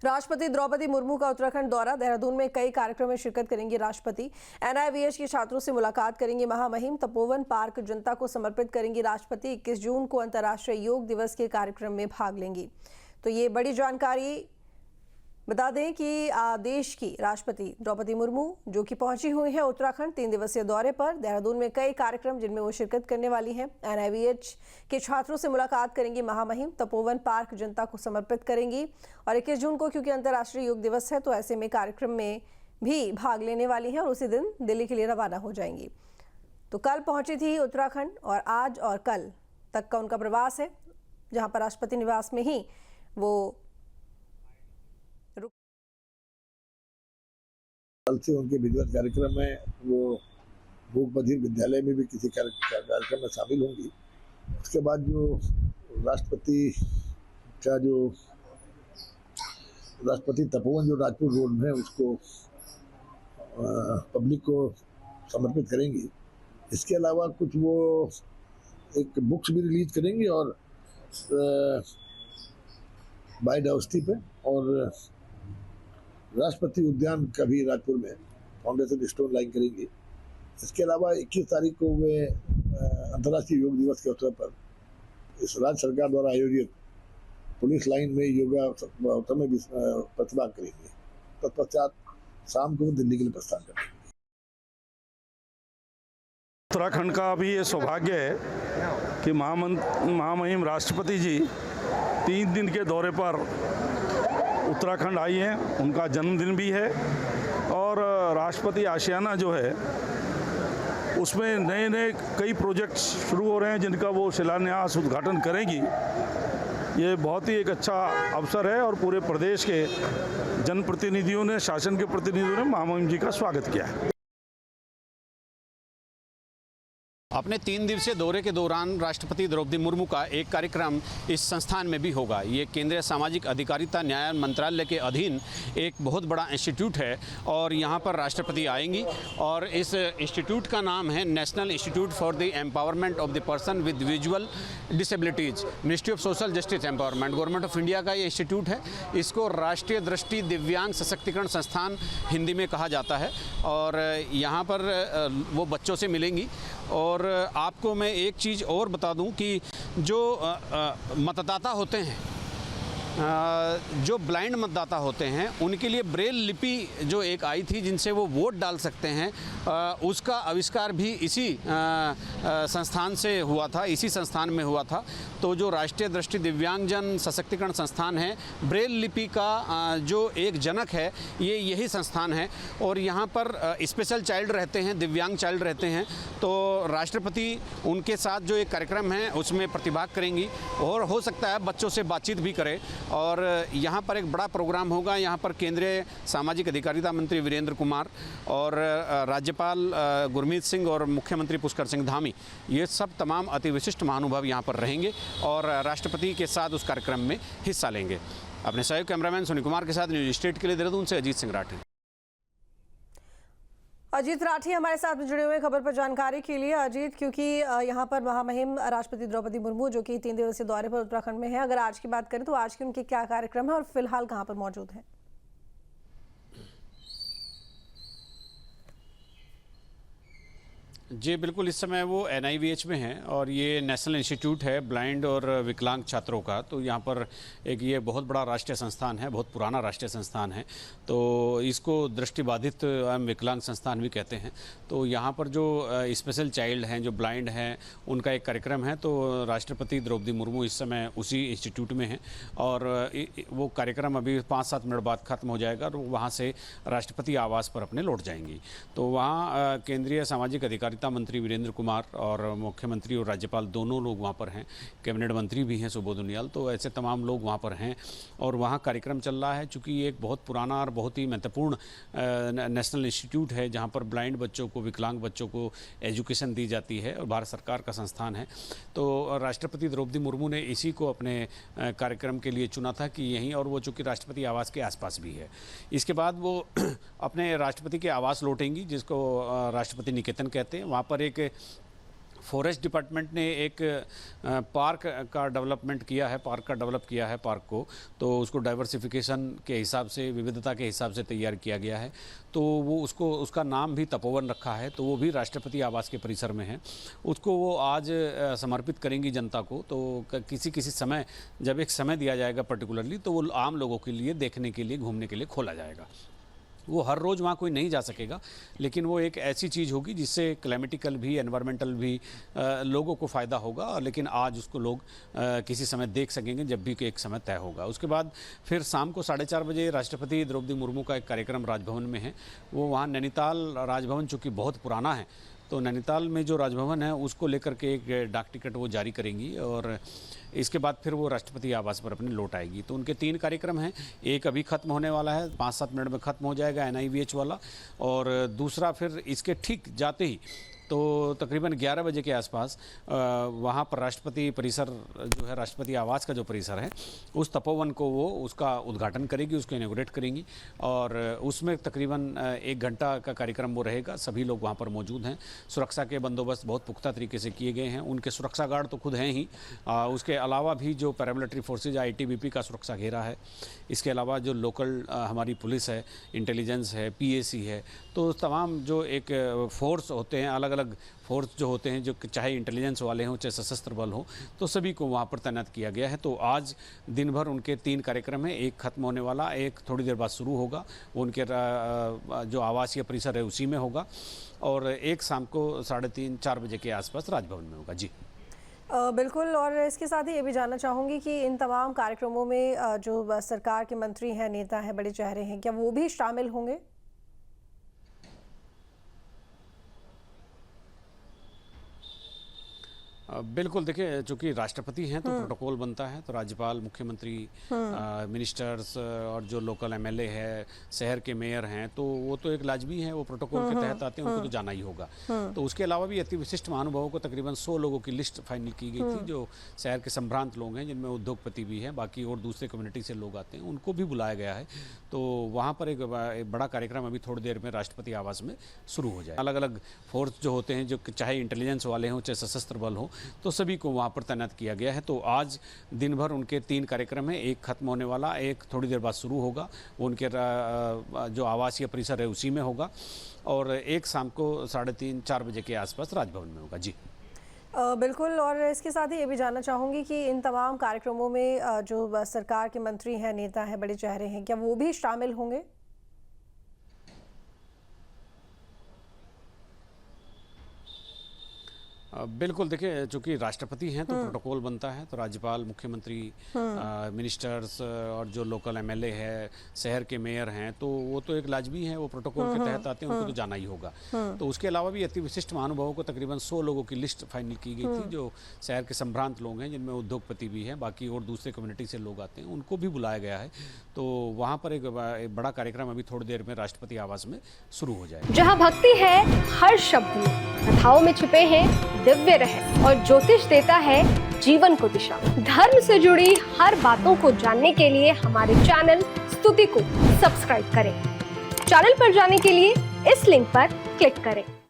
राष्ट्रपति द्रौपदी मुर्मू का उत्तराखंड दौरा। देहरादून में कई कार्यक्रम में शिरकत करेंगी राष्ट्रपति। एनआईवीएच के छात्रों से मुलाकात करेंगी महामहिम। तपोवन पार्क जनता को समर्पित करेंगी राष्ट्रपति। 21 जून को अंतर्राष्ट्रीय योग दिवस के कार्यक्रम में भाग लेंगी। तो ये बड़ी जानकारी। बता दें कि देश की राष्ट्रपति द्रौपदी मुर्मू जो कि पहुंची हुई है उत्तराखंड 3 दिवसीय दौरे पर। देहरादून में कई कार्यक्रम जिनमें वो शिरकत करने वाली हैं। एनआईवीएच के छात्रों से मुलाकात करेंगी महामहिम। तपोवन पार्क जनता को समर्पित करेंगी। और 21 जून को क्योंकि अंतर्राष्ट्रीय योग दिवस है तो ऐसे में कार्यक्रम में भी भाग लेने वाली हैं और उसी दिन दिल्ली के लिए रवाना हो जाएंगी। तो कल पहुंची थी उत्तराखंड और आज और कल तक का उनका प्रवास है, जहाँ पर राष्ट्रपति निवास में ही वो कल से उनके विधिवत कार्यक्रम में वो भूख बधिर विद्यालय में भी किसी कार्यक्रम में शामिल होंगी। उसके बाद जो राष्ट्रपति तपोवन जो राजपुर रोड में है उसको पब्लिक को समर्पित करेंगी। इसके अलावा कुछ वो एक बुक्स भी रिलीज करेंगी और बायोडाइवर्सिटी पे और राष्ट्रपति उद्यान का भी राजपुर में फाउंडेशन स्टोन लाइन करेंगी। इसके अलावा 21 तारीख को वे अंतर्राष्ट्रीय योग दिवस के अवसर पर इस राज्य सरकार द्वारा आयोजित पुलिस लाइन में योगा में प्रतिभाग करेंगे। तत्पश्चात शाम को दिल्ली के लिए प्रस्थान करेंगे। उत्तराखंड का भी ये सौभाग्य है कि महामहिम राष्ट्रपति जी 3 दिन के दौरे पर उत्तराखंड आई हैं। उनका जन्मदिन भी है और राष्ट्रपति आशियाना जो है उसमें नए नए कई प्रोजेक्ट्स शुरू हो रहे हैं जिनका वो शिलान्यास उद्घाटन करेंगी। ये बहुत ही एक अच्छा अवसर है और पूरे प्रदेश के जनप्रतिनिधियों ने, शासन के प्रतिनिधियों ने महामहिम जी का स्वागत किया है। अपने 3 दिवसीय दौरे के दौरान राष्ट्रपति द्रौपदी मुर्मू का एक कार्यक्रम इस संस्थान में भी होगा। ये केंद्रीय सामाजिक अधिकारिता न्याय मंत्रालय के अधीन एक बहुत बड़ा इंस्टीट्यूट है और यहाँ पर राष्ट्रपति आएंगी और इस इंस्टीट्यूट का नाम है national institute for the empowerment of the person with visual disabilities, ministry of social justice empowerment, government of India का ये इंस्टीट्यूट है। इसको राष्ट्रीय दृष्टि दिव्यांग सशक्तिकरण संस्थान हिंदी में कहा जाता है और यहाँ पर वो बच्चों से मिलेंगी। और आपको मैं एक चीज़ और बता दूं कि जो मतदाता होते हैं, जो ब्लाइंड मतदाता होते हैं, उनके लिए ब्रेल लिपि जो एक आई थी जिनसे वो वोट डाल सकते हैं, उसका आविष्कार भी इसी संस्थान से हुआ था, इसी संस्थान में हुआ था। तो जो राष्ट्रीय दृष्टि दिव्यांगजन सशक्तिकरण संस्थान है, ब्रेल लिपि का जो एक जनक है ये यही संस्थान है। और यहाँ पर स्पेशल चाइल्ड रहते हैं, दिव्यांग चाइल्ड रहते हैं। तो राष्ट्रपति उनके साथ जो एक कार्यक्रम है उसमें प्रतिभाग करेंगी और हो सकता है बच्चों से बातचीत भी करें। और यहाँ पर एक बड़ा प्रोग्राम होगा। यहाँ पर केंद्रीय सामाजिक अधिकारिता मंत्री वीरेंद्र कुमार और राज्यपाल गुरमीत सिंह और मुख्यमंत्री पुष्कर सिंह धामी, ये सब तमाम अति विशिष्ट महानुभाव यहाँ पर रहेंगे और राष्ट्रपति के साथ उस कार्यक्रम में हिस्सा लेंगे। अपने सहयोग कैमरामैन सुनील कुमार के साथ न्यूज स्टेट के लिए देहरादून से अजीत सिंह राठी। अजीत राठी हमारे साथ जुड़े हुए खबर पर जानकारी के लिए। अजीत, क्योंकि यहाँ पर महामहिम राष्ट्रपति द्रौपदी मुर्मू जो कि 3 दिवसीय दौरे पर उत्तराखंड में है, अगर आज की बात करें तो आज के उनके क्या कार्यक्रम है और फिलहाल कहाँ पर मौजूद है? जी बिल्कुल, इस समय वो एनआईवीएच में हैं और ये नेशनल इंस्टीट्यूट है ब्लाइंड और विकलांग छात्रों का। तो यहाँ पर एक ये बहुत बड़ा राष्ट्रीय संस्थान है, बहुत पुराना राष्ट्रीय संस्थान है। तो इसको दृष्टिबाधित एवं विकलांग संस्थान भी कहते हैं। तो यहाँ पर जो स्पेशल चाइल्ड हैं, जो ब्लाइंड हैं, उनका एक कार्यक्रम है। तो राष्ट्रपति द्रौपदी मुर्मू इस समय उसी इंस्टीट्यूट में हैं और वो कार्यक्रम अभी 5-7 मिनट बाद ख़त्म हो जाएगा और वहाँ से राष्ट्रपति आवास पर अपने लौट जाएंगी। तो वहाँ केंद्रीय सामाजिक अधिकारिता मंत्री वीरेंद्र कुमार और मुख्यमंत्री और राज्यपाल दोनों लोग वहाँ पर हैं। कैबिनेट मंत्री भी हैं सुबोध उनियाल। तो ऐसे तमाम लोग वहाँ पर हैं और वहाँ कार्यक्रम चल रहा है। चूँकि ये एक बहुत पुराना और बहुत ही महत्वपूर्ण नेशनल इंस्टीट्यूट है जहाँ पर ब्लाइंड बच्चों को, विकलांग बच्चों को एजुकेशन दी जाती है और भारत सरकार का संस्थान है। तो राष्ट्रपति द्रौपदी मुर्मू ने इसी को अपने कार्यक्रम के लिए चुना था कि यहीं, और वो चूँकि राष्ट्रपति आवास के आसपास भी है। इसके बाद वो अपने राष्ट्रपति के आवास लौटेंगी जिसको राष्ट्रपति निकेतन कहते हैं। वहाँ पर एक फॉरेस्ट डिपार्टमेंट ने एक पार्क का डेवलपमेंट किया है, पार्क को, तो उसको डाइवर्सिफिकेशन के हिसाब से, विविधता के हिसाब से तैयार किया गया है। तो वो उसका नाम भी तपोवन रखा है, तो वो भी राष्ट्रपति आवास के परिसर में है। उसको वो आज समर्पित करेंगी जनता को। तो किसी समय, जब एक समय दिया जाएगा पर्टिकुलरली, तो वो आम लोगों के लिए देखने के लिए, घूमने के लिए खोला जाएगा। वो हर रोज़ वहाँ कोई नहीं जा सकेगा, लेकिन वो एक ऐसी चीज़ होगी जिससे क्लाइमेटिकल भी, एनवायरमेंटल भी लोगों को फ़ायदा होगा। लेकिन आज उसको लोग किसी समय देख सकेंगे, जब भी एक समय तय होगा। उसके बाद फिर शाम को 4:30 बजे राष्ट्रपति द्रौपदी मुर्मू का एक कार्यक्रम राजभवन में है। वो वहाँ नैनीताल राजभवन, चूँकि बहुत पुराना है, तो नैनीताल में जो राजभवन है उसको लेकर के एक डाक टिकट वो जारी करेंगी, और इसके बाद फिर वो राष्ट्रपति आवास पर अपने लौट आएगी। तो उनके 3 कार्यक्रम हैं। एक अभी खत्म होने वाला है, 5-7 मिनट में खत्म हो जाएगा, NIVH वाला, और दूसरा फिर इसके ठीक जाते ही, तो तकरीबन 11 बजे के आसपास वहाँ पर राष्ट्रपति परिसर जो है, राष्ट्रपति आवास का जो परिसर है, उस तपोवन को वो उसका उद्घाटन करेगी, उसको इनॉग्रेट करेंगी, और उसमें तकरीबन 1 घंटा का कार्यक्रम वो रहेगा। सभी लोग वहाँ पर मौजूद हैं। सुरक्षा के बंदोबस्त बहुत पुख्ता तरीके से किए गए हैं। उनके सुरक्षा गार्ड तो खुद हैं ही, उसके अलावा भी जो पैरामिलिट्री फोर्सेज, ITBP का सुरक्षा घेरा है, इसके अलावा जो लोकल हमारी पुलिस है, इंटेलिजेंस है, PAC है, तो तमाम जो एक फोर्स होते हैं, अलग अलग फोर्स जो होते हैं, जो चाहे इंटेलिजेंस वाले हों, चाहे सशस्त्र बल हो, तो सभी को वहाँ पर तैनात किया गया है। तो आज दिन भर उनके 3 कार्यक्रम हैं। एक खत्म होने वाला, एक थोड़ी देर बाद शुरू होगा, वो उनके जो आवासीय परिसर है उसी में होगा, और एक शाम को 3:30-4 बजे के आसपास राजभवन में होगा। जी बिल्कुल। और इसके साथ ही ये भी जानना चाहूँगी कि इन तमाम कार्यक्रमों में जो सरकार के मंत्री हैं, नेता हैं, बड़े चेहरे हैं, क्या वो भी शामिल होंगे? बिल्कुल, देखिए, चूँकि राष्ट्रपति हैं तो प्रोटोकॉल बनता है, तो राज्यपाल, मुख्यमंत्री, मिनिस्टर्स और जो लोकल MLA है, शहर के मेयर हैं, तो वो तो एक लाजमी है, वो प्रोटोकॉल के तहत आते हैं, उनको तो जाना ही होगा। तो उसके अलावा भी अति विशिष्ट महानुभावों को तकरीबन 100 लोगों की लिस्ट फाइनल की गई थी, जो शहर के संभ्रांत लोग हैं, जिनमें उद्योगपति भी हैं, बाकी और दूसरे कम्युनिटी से लोग आते हैं, उनको भी बुलाया गया है। तो वहाँ पर एक बड़ा कार्यक्रम अभी थोड़ी देर में राष्ट्रपति आवास में शुरू हो जाए। अलग अलग फोर्स जो होते हैं, जो चाहे इंटेलिजेंस वाले हों, चाहे सशस्त्र बल हो, तो सभी को वहाँ पर तैनात किया गया है। तो आज दिन भर उनके 3 कार्यक्रम हैं। एक खत्म होने वाला, एक थोड़ी देर बाद शुरू होगा, वो उनके जो आवासीय परिसर है उसी में होगा, और एक शाम को 3:30-4 बजे के आसपास राजभवन में होगा। जी बिल्कुल। और इसके साथ ही ये भी जानना चाहूँगी कि इन तमाम कार्यक्रमों में जो सरकार के मंत्री हैं, नेता हैं, बड़े चेहरे हैं, क्या वो भी शामिल होंगे? बिल्कुल, देखिए, चूँकि राष्ट्रपति हैं तो प्रोटोकॉल बनता है, तो राज्यपाल, मुख्यमंत्री, मिनिस्टर्स और जो लोकल MLA है, शहर के मेयर हैं, तो वो तो एक लाजमी है, वो प्रोटोकॉल के तहत आते हैं, उनको तो जाना ही होगा। तो उसके अलावा भी अति विशिष्ट महानुभावों को तकरीबन 100 लोगों की लिस्ट फाइनल की गई थी, जो शहर के संभ्रांत लोग हैं, जिनमें उद्योगपति भी हैं, बाकी और दूसरे कम्युनिटी से लोग आते हैं, उनको भी बुलाया गया है। तो वहाँ पर एक बड़ा कार्यक्रम अभी थोड़ी देर में राष्ट्रपति आवास में शुरू हो जाएगा। जहाँ भक्ति है हर शब्द में, कथाओं में छिपे हैं दिव्य रहस्य, और ज्योतिष देता है जीवन को दिशा। धर्म से जुड़ी हर बातों को जानने के लिए हमारे चैनल स्तुति को सब्सक्राइब करें। चैनल पर जाने के लिए इस लिंक पर क्लिक करें।